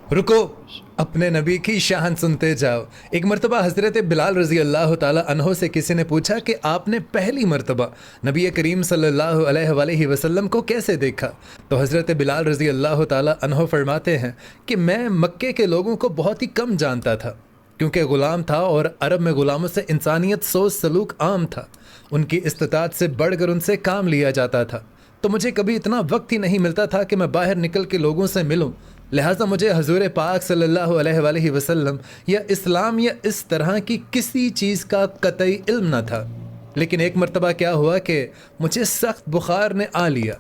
रुको, अपने नबी की शान सुनते जाओ। एक मरतबा हज़रत बिलाल रज़ी अल्लाह ताला अन्हो से किसी ने पूछा कि आपने पहली मरतबा नबी करीम सल्लल्लाहु अलैहि वसल्लम को कैसे देखा? तो हज़रत बिलाल रज़ी अल्लाह ताला अन्हो फरमाते हैं कि मैं मक्के के लोगों को बहुत ही कम जानता था, क्योंकि ग़ुलाम था और अरब में ग़ुलामों से इंसानियत सोच सलूक आम था। उनकी इस्तिताअत से बढ़कर उनसे काम लिया जाता था, तो मुझे कभी इतना वक्त ही नहीं मिलता था कि मैं बाहर निकल के लोगों से मिलूं। लिहाजा मुझे हजूर पाक सल्लल्लाहु अलैहि वसल्लम या इस्लाम या इस तरह की किसी चीज़ का कतई इल्म न था। लेकिन एक मरतबा क्या हुआ कि मुझे सख्त बुखार ने आ लिया।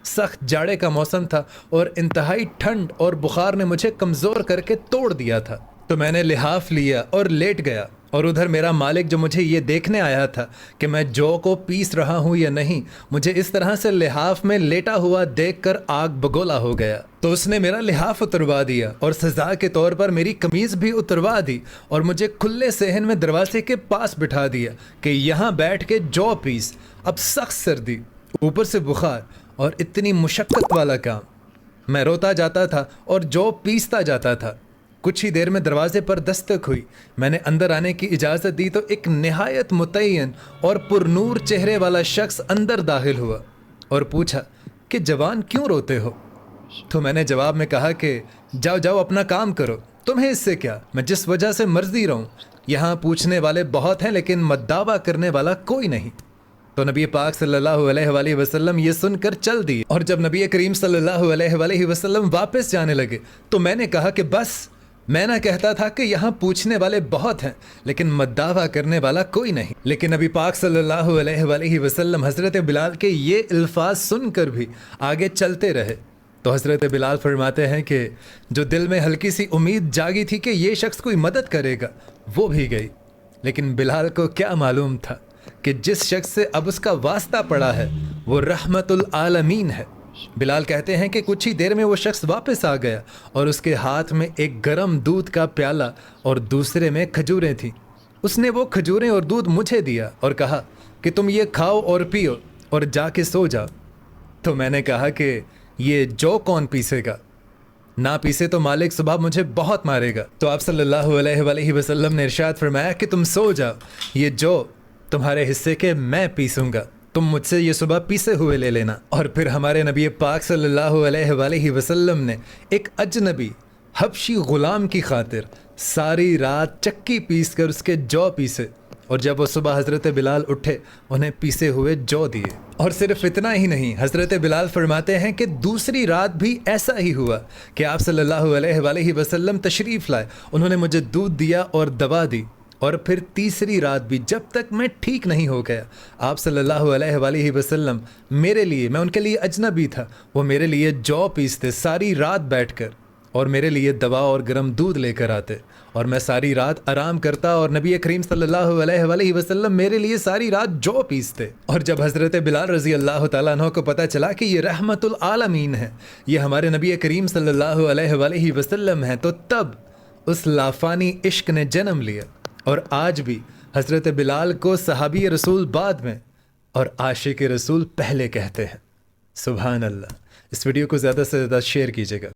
सख्त जाड़े का मौसम था और इंतहाई ठंड और बुखार ने मुझे कमज़ोर करके तोड़ दिया था। तो मैंने लिहाफ लिया और लेट गया, और उधर मेरा मालिक जो मुझे ये देखने आया था कि मैं जौ को पीस रहा हूँ या नहीं, मुझे इस तरह से लिहाफ में लेटा हुआ देखकर आग बगोला हो गया। तो उसने मेरा लिहाफ उतरवा दिया और सज़ा के तौर पर मेरी कमीज़ भी उतरवा दी और मुझे खुले सहन में दरवाजे के पास बिठा दिया कि यहाँ बैठ के जौ पीस। अब सख्त सर्दी, ऊपर से बुखार और इतनी मुशक्क़त वाला काम। मैं रोता जाता था और जौ पीसता जाता था। कुछ ही देर में दरवाजे पर दस्तक हुई। मैंने अंदर आने की इजाज़त दी तो एक निहायत मुतय्यन और पुरनूर चेहरे वाला शख्स अंदर दाखिल हुआ और पूछा कि जवान क्यों रोते हो? तो मैंने जवाब में कहा कि जाओ जाओ अपना काम करो, तुम्हें इससे क्या, मैं जिस वजह से मर्जी रहूं। यहाँ पूछने वाले बहुत हैं लेकिन मद्दावा करने वाला कोई नहीं। तो नबी पाक सल्लल्लाहु अलैहि वसल्लम ये सुनकर चल दिए, और जब नबी करीम सल्लल्लाहु अलैहि वसल्लम वापस जाने लगे तो मैंने कहा कि बस, मैं ना कहता था कि यहाँ पूछने वाले बहुत हैं लेकिन मद्दावा करने वाला कोई नहीं। लेकिन नबी पाक सल्लल्लाहु अलैहि वसल्लम हज़रत बिलाल के ये अल्फाज सुनकर भी आगे चलते रहे। तो हज़रत बिलाल फरमाते हैं कि जो दिल में हल्की सी उम्मीद जागी थी कि ये शख्स कोई मदद करेगा, वो भी गई। लेकिन बिलाल को क्या मालूम था कि जिस शख्स से अब उसका वास्ता पड़ा है वो रहमतुल आलमीन है। बिलाल कहते हैं कि कुछ ही देर में वो शख्स वापस आ गया और उसके हाथ में एक गरम दूध का प्याला और दूसरे में खजूरें थीं। उसने वो खजूरें और दूध मुझे दिया और कहा कि तुम ये खाओ और पियो और जाके सो जाओ। तो मैंने कहा कि ये जौ कौन पीसेगा? ना पीसे तो मालिक सुबह मुझे बहुत मारेगा। तो आप सल्लल्लाहु अलैहि वसल्लम ने इरशाद फरमाया कि तुम सो जाओ, ये जौ तुम्हारे हिस्से के मैं पीसूँगा, तुम मुझसे ये सुबह पीसे हुए ले लेना। और फिर हमारे नबी पाक सल्लल्लाहु अलैहि वसल्लम ने एक अजनबी हबशी ग़ुलाम की खातिर सारी रात चक्की पीस कर उसके जौ पीसे, और जब वो सुबह हज़रत बिलाल उठे उन्हें पीसे हुए जौ दिए। और सिर्फ इतना ही नहीं, हज़रत बिलाल फरमाते हैं कि दूसरी रात भी ऐसा ही हुआ कि आप सल्लल्लाहु अलैहि वसल्लम तशरीफ़ लाए, उन्होंने मुझे दूध दिया और दवा दी। और फिर तीसरी रात भी जब तक मैं ठीक नहीं हो गया, आप सल्लल्लाहु अलैहि वसल्लम मेरे लिए, मैं उनके लिए अजनबी था, वो मेरे लिए जौ पीसते सारी रात बैठकर, और मेरे लिए दवा और गर्म दूध लेकर आते, और मैं सारी रात आराम करता और नबी करीम सल्लल्लाहु अलैहि वसल्लम मेरे लिए सारी रात जौ पीसते। और जब हज़रत बिलाल रज़ी अल्लाह तआला अन्हु को पता चला कि ये रहमतुल आलमीन है, ये हमारे नबी करीम सल्लल्लाहु अलैहि वसल्लम हैं, तो तब उस लाफानी इश्क ने जन्म लिया। और आज भी हज़रत बिलाल को सहाबी रसूल बाद में और आशिक रसूल पहले कहते हैं। सुभान अल्लाह। इस वीडियो को ज़्यादा से ज़्यादा शेयर कीजिएगा।